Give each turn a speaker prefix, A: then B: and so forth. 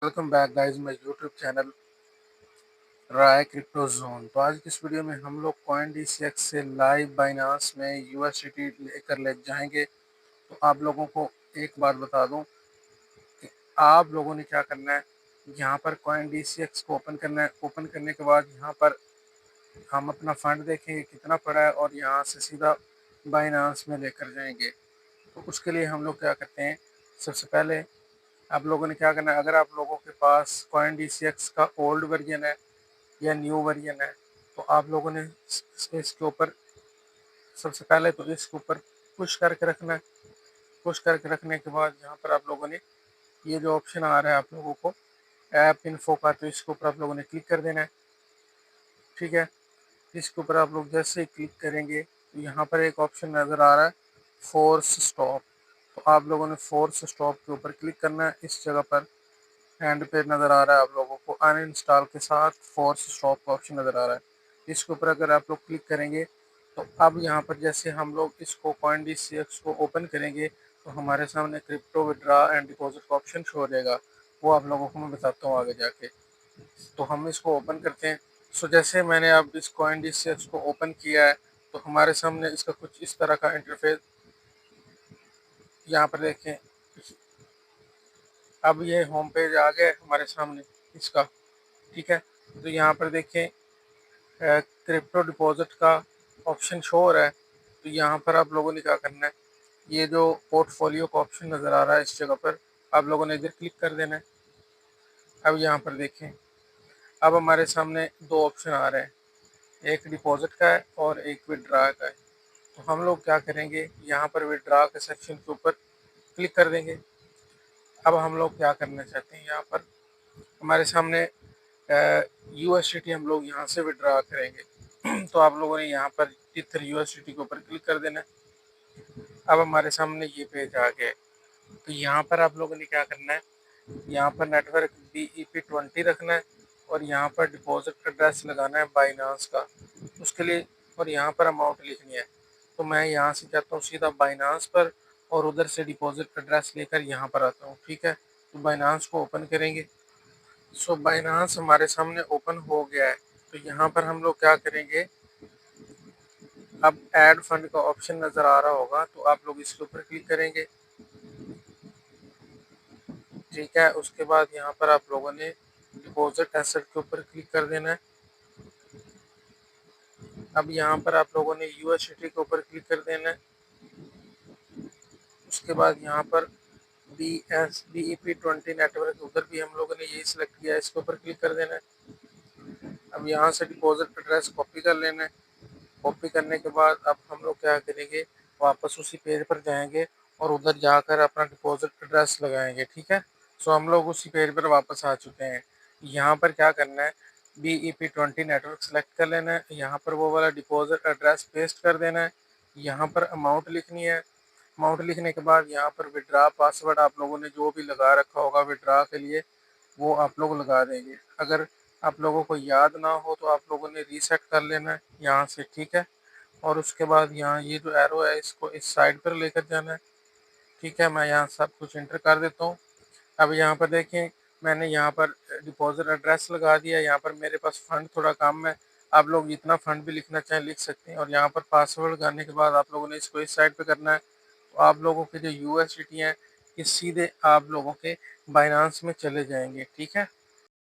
A: Welcome back guys my YouTube channel Rai crypto zone. तो आज की इस वीडियो में हम लोग कॉइन डीसीएक्स से लाइव बाइनांस में यूएसडीटी लेकर ले जाएंगे। तो आप लोगों को एक बात बता दूं कि आप लोगों ने क्या करना है, यहाँ पर कॉइन डीसीएक्स को ओपन करना है। ओपन करने के बाद यहाँ पर हम अपना फंड देखेंगे कितना पड़ा है और यहाँ से सीधा बाइनांस में लेकर जाएंगे। तो उसके लिए हम लोग क्या करते हैं, सबसे पहले आप लोगों ने क्या करना है, अगर आप लोगों के पास कॉइन डीसीएक्स का ओल्ड वर्जन है या न्यू वर्जन है, तो आप लोगों ने इसके ऊपर सबसे पहले तो इसके ऊपर पुश करके रखना है। पुश करके रखने के बाद यहाँ पर आप लोगों ने ये जो ऑप्शन आ रहा है आप लोगों को ऐप इन्फो का, तो इसके ऊपर आप लोगों ने क्लिक कर देना है। ठीक है, इसके ऊपर आप लोग जैसे ही क्लिक करेंगे तो यहाँ पर एक ऑप्शन नज़र आ रहा है फोर्स स्टॉप। तो आप लोगों ने फोर्स स्टॉप के ऊपर क्लिक करना है। इस जगह पर हैंड पे नज़र आ रहा है आप लोगों को अनइंस्टॉल के साथ फोर्स स्टॉप का ऑप्शन नज़र आ रहा है। इसके ऊपर अगर आप लोग क्लिक करेंगे तो अब यहाँ पर जैसे हम लोग इसको कॉइन डीसीएक्स को ओपन करेंगे तो हमारे सामने क्रिप्टो विड्रा एंड डिपॉजिट का ऑप्शन शो हो जाएगा। वो आप लोगों को मैं बताता हूँ आगे जाके। तो हम इसको ओपन करते हैं। सो जैसे मैंने अब इस कॉइन डीसीएक्स को ओपन किया है तो हमारे सामने इसका कुछ इस तरह का इंटरफेस यहाँ पर देखें। अब ये होम पेज आ गया हमारे सामने इसका। ठीक है, तो यहाँ पर देखें क्रिप्टो डिपॉजिट का ऑप्शन शो हो रहा है। तो यहाँ पर आप लोगों ने क्या करना है, ये जो पोर्टफोलियो का ऑप्शन नज़र आ रहा है इस जगह पर आप लोगों ने इधर क्लिक कर देना है। अब यहाँ पर देखें, अब हमारे सामने दो ऑप्शन आ रहे हैं, एक डिपॉजिट का है और एक विड्रा का है। तो हम लोग क्या करेंगे, यहाँ पर विड्रा के सेक्शन के ऊपर क्लिक कर देंगे। अब हम लोग क्या करना चाहते हैं, यहाँ पर हमारे सामने यूएसडीटी हम लोग यहाँ से विड्रा करेंगे। तो आप लोगों ने यहाँ पर इथर यूएसडीटी के ऊपर क्लिक कर देना है। अब हमारे सामने ये पेज आ गया है। तो यहाँ पर आप लोगों ने क्या करना है, यहाँ पर नेटवर्क BEP20 रखना है और यहाँ पर डिपॉजिट एड्रेस लगाना है बाइनांस का उसके लिए, और यहाँ पर अमाउंट लिखनी है। तो मैं यहाँ से जाता हूँ सीधा बाइनांस पर और उधर से डिपॉजिट एड्रेस लेकर यहाँ पर आता हूँ। ठीक है, तो बाइनांस को ओपन करेंगे। सो बाइनांस हमारे सामने ओपन हो गया है। तो यहाँ पर हम लोग क्या करेंगे, अब ऐड फंड का ऑप्शन नज़र आ रहा होगा तो आप लोग इसके ऊपर क्लिक करेंगे। ठीक है, उसके बाद यहाँ पर आप लोगों ने डिपॉजिट एसेट के ऊपर क्लिक कर देना है। अब यहाँ पर आप लोगों ने यूएसडीटी के ऊपर क्लिक कर देना है। उसके बाद यहाँ पर BEP20 नेटवर्क उधर भी हम लोगों ने यही सिलेक्ट किया है, इसके ऊपर क्लिक कर देना है। अब यहाँ से डिपॉजिट एड्रेस कॉपी कर लेना है। कॉपी करने के बाद अब हम लोग क्या करेंगे, वापस उसी पेज पर जाएंगे और उधर जाकर अपना डिपॉजिट एड्रेस लगाएंगे। ठीक है, सो हम लोग उसी पेज पर वापस आ चुके हैं। यहाँ पर क्या करना है, BEP20 नेटवर्क सेलेक्ट कर लेना है। यहाँ पर वो वाला डिपॉजिट एड्रेस पेस्ट कर देना है। यहाँ पर अमाउंट लिखनी है। अमाउंट लिखने के बाद यहाँ पर विड्रा पासवर्ड आप लोगों ने जो भी लगा रखा होगा विड्रा के लिए वो आप लोग लगा देंगे। अगर आप लोगों को याद ना हो तो आप लोगों ने रीसेट कर लेना है यहाँ से। ठीक है, और उसके बाद यहाँ ये जो एरो है इसको इस साइड पर लेकर जाना है। ठीक है, मैं यहाँ सब कुछ इंटर कर देता हूँ। अब यहाँ पर देखें, मैंने यहाँ पर डिपॉजिट एड्रेस लगा दिया। यहाँ पर मेरे पास फंड थोड़ा कम है, आप लोग जितना फंड भी लिखना चाहें लिख सकते हैं। और यहाँ पर पासवर्ड लगाने के बाद आप लोगों ने इसको इस साइड पे करना है। तो आप लोगों के जो यूएसडीटी हैं ये सीधे आप लोगों के बाइनांस में चले जाएंगे। ठीक है,